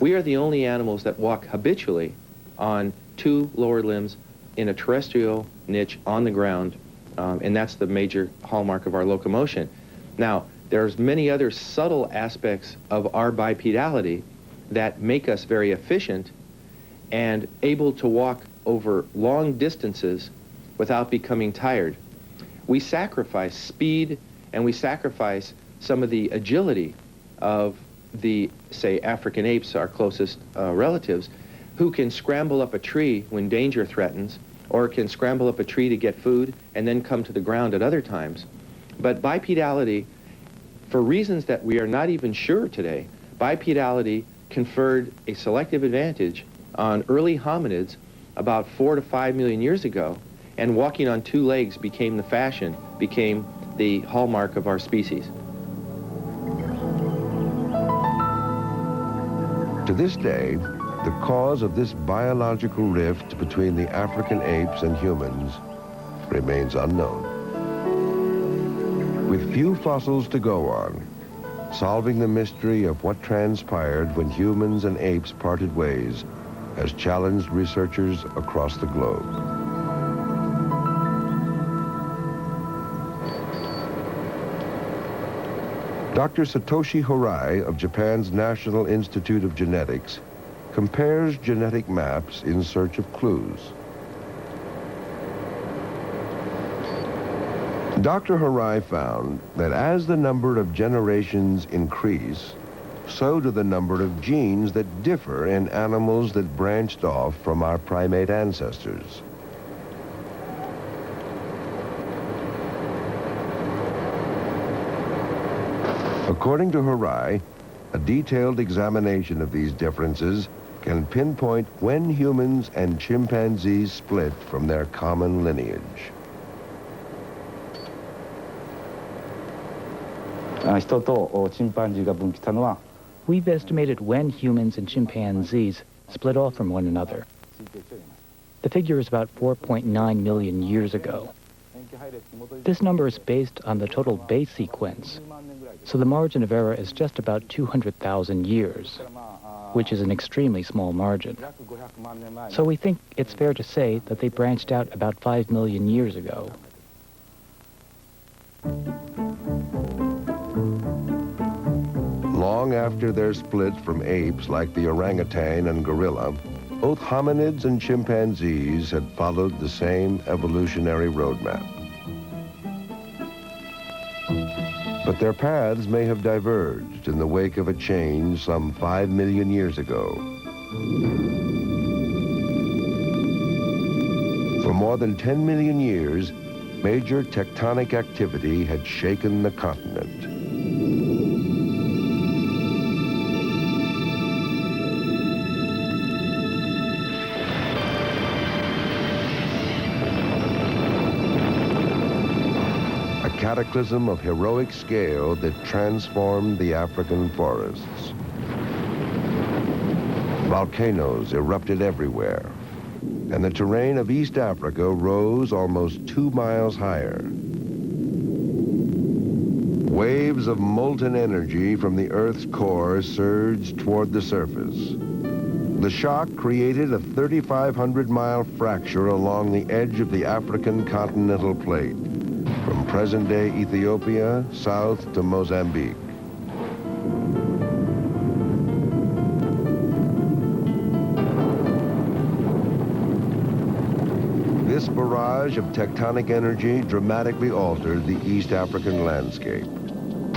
We are the only animals that walk habitually on two lower limbs in a terrestrial niche on the ground, and that's the major hallmark of our locomotion. Now, there's many other subtle aspects of our bipedality that make us very efficient and able to walk over long distances without becoming tired. We sacrifice speed and we sacrifice some of the agility of the, say, African apes, our closest relatives, who can scramble up a tree when danger threatens, or can scramble up a tree to get food and then come to the ground at other times. But bipedality, for reasons that we are not even sure today, bipedality conferred a selective advantage on early hominids about 4 to 5 million years ago, and walking on two legs became the fashion, became the hallmark of our species. To this day, the cause of this biological rift between the African apes and humans remains unknown. With few fossils to go on, solving the mystery of what transpired when humans and apes parted ways has challenged researchers across the globe. Dr. Satoshi Horai of Japan's National Institute of Genetics compares genetic maps in search of clues. Dr. Horai found that as the number of generations increase, so do the number of genes that differ in animals that branched off from our primate ancestors. According to Horai, a detailed examination of these differences can pinpoint when humans and chimpanzees split from their common lineage. We've estimated when humans and chimpanzees split off from one another. The figure is about 4.9 million years ago. This number is based on the total base sequence, so the margin of error is just about 200,000 years, which is an extremely small margin. So we think it's fair to say that they branched out about 5 million years ago. Long after their split from apes like the orangutan and gorilla, both hominids and chimpanzees had followed the same evolutionary roadmap. But their paths may have diverged in the wake of a change some 5 million years ago. For more than 10 million years, major tectonic activity had shaken the continent. Cataclysm of heroic scale that transformed the African forests. Volcanoes erupted everywhere, and the terrain of East Africa rose almost 2 miles higher. Waves of molten energy from the Earth's core surged toward the surface. The shock created a 3,500-mile fracture along the edge of the African continental plate, from present-day Ethiopia south to Mozambique. This barrage of tectonic energy dramatically altered the East African landscape,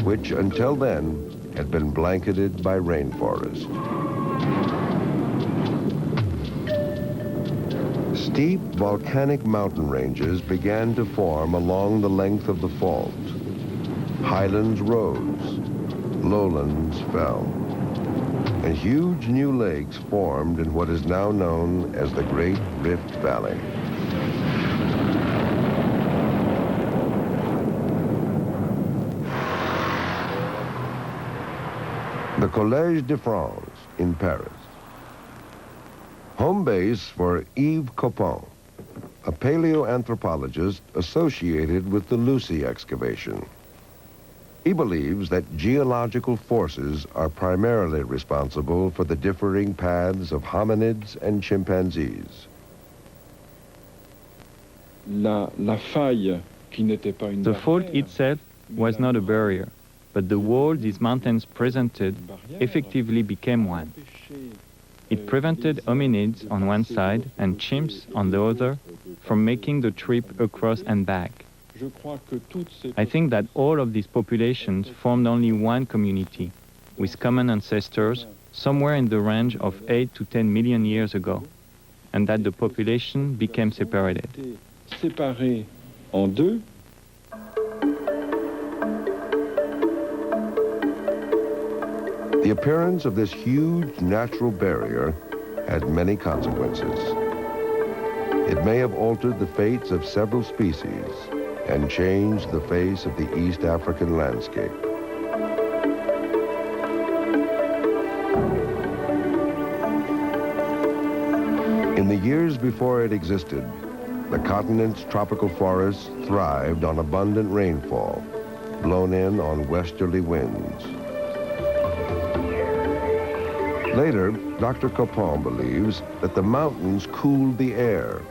which until then had been blanketed by rainforest. Steep volcanic mountain ranges began to form along the length of the fault. Highlands rose, lowlands fell, and huge new lakes formed in what is now known as the Great Rift Valley. The Collège de France in Paris. Home base for Yves Coppin, a paleoanthropologist associated with the Lucy excavation. He believes that geological forces are primarily responsible for the differing paths of hominids and chimpanzees. La faille, qui n'était pas une The fault barrière, itself was not a barrier, but the wall these mountains presented effectively became one. It prevented hominids on one side and chimps on the other from making the trip across and back. Je crois que toutes ces I think that all of these populations formed only one community, with common ancestors somewhere in the range of 8 to 10 million years ago, and that the population became separated. étaient séparées en deux. The appearance of this huge natural barrier had many consequences. It may have altered the fates of several species and changed the face of the East African landscape. In the years before it existed, the continent's tropical forests thrived on abundant rainfall, blown in on westerly winds. Later, Dr. Copon believes that the mountains cooled the air,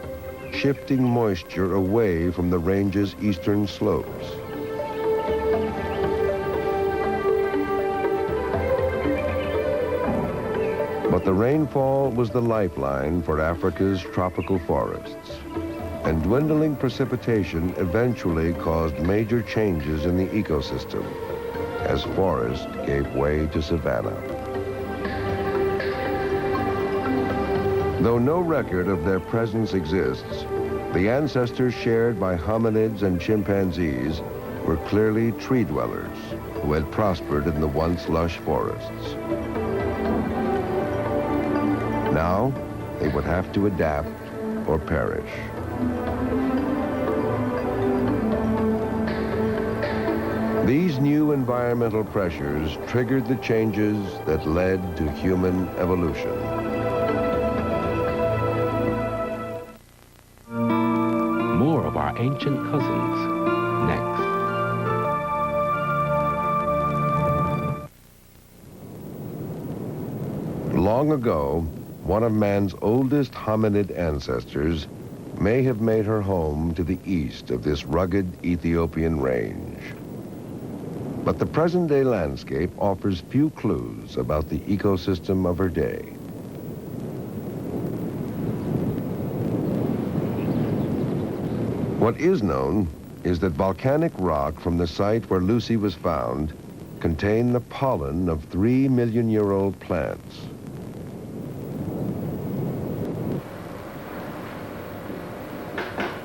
shifting moisture away from the range's eastern slopes. But the rainfall was the lifeline for Africa's tropical forests, and dwindling precipitation eventually caused major changes in the ecosystem as forest gave way to savanna. Though no record of their presence exists, the ancestors shared by hominids and chimpanzees were clearly tree dwellers who had prospered in the once lush forests. Now, they would have to adapt or perish. These new environmental pressures triggered the changes that led to human evolution. More of our ancient cousins next. Long ago, one of man's oldest hominid ancestors may have made her home to the east of this rugged Ethiopian range. But the present-day landscape offers few clues about the ecosystem of her day. What is known is that volcanic rock from the site where Lucy was found contained the pollen of 3 million-year-old plants.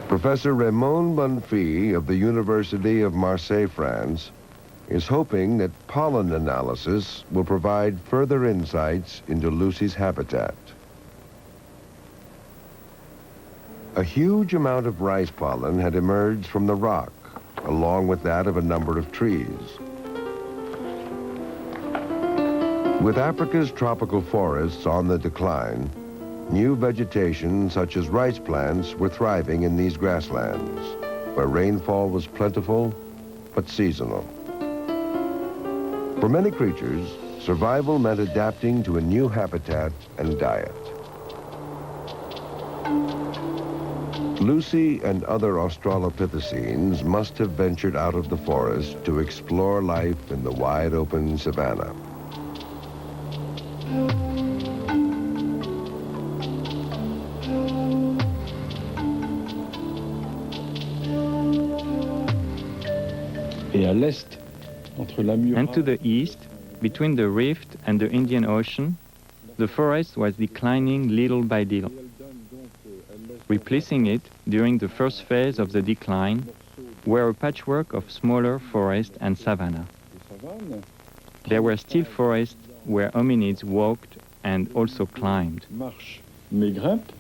Professor Raymond Bonfils of the University of Marseille, France, is hoping that pollen analysis will provide further insights into Lucy's habitat. A huge amount of rice pollen had emerged from the rock, along with that of a number of trees. With Africa's tropical forests on the decline, new vegetation such as rice plants were thriving in these grasslands, where rainfall was plentiful but seasonal. For many creatures, survival meant adapting to a new habitat and diet. Lucy and other Australopithecines must have ventured out of the forest to explore life in the wide open savanna. Et à l'est, entre la muraille And to the east, between the rift and the Indian Ocean, the forest was declining little by little. Replacing it during the first phase of the decline were a patchwork of smaller forest and savanna. savane, There were still forests where hominids walked and also climbed. marche mais grimpe.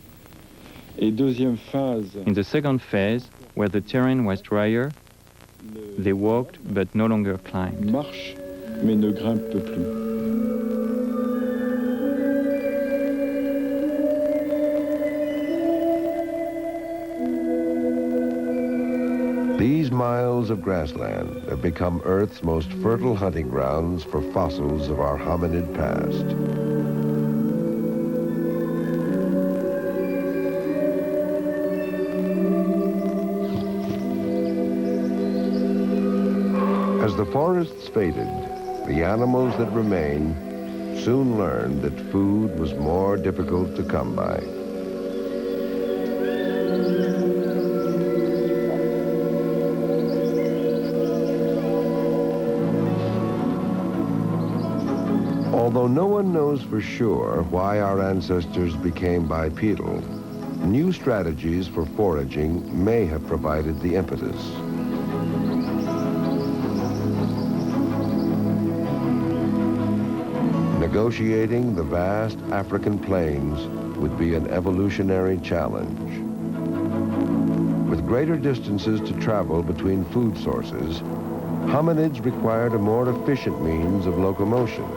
Et deuxième phase, In the second phase, where the terrain was drier, they walked but no longer climbed. marche mais ne grimpe plus. These miles of grassland have become Earth's most fertile hunting grounds for fossils of our hominid past. As the forests faded, the animals that remained soon learned that food was more difficult to come by. Although no one knows for sure why our ancestors became bipedal, new strategies for foraging may have provided the impetus. Negotiating the vast African plains would be an evolutionary challenge. With greater distances to travel between food sources, hominids required a more efficient means of locomotion.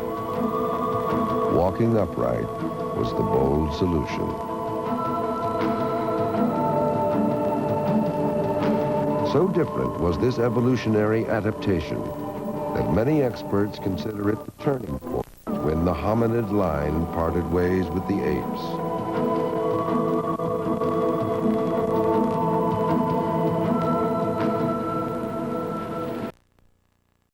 Walking upright was the bold solution. So different was this evolutionary adaptation that many experts consider it the turning point when the hominid line parted ways with the apes.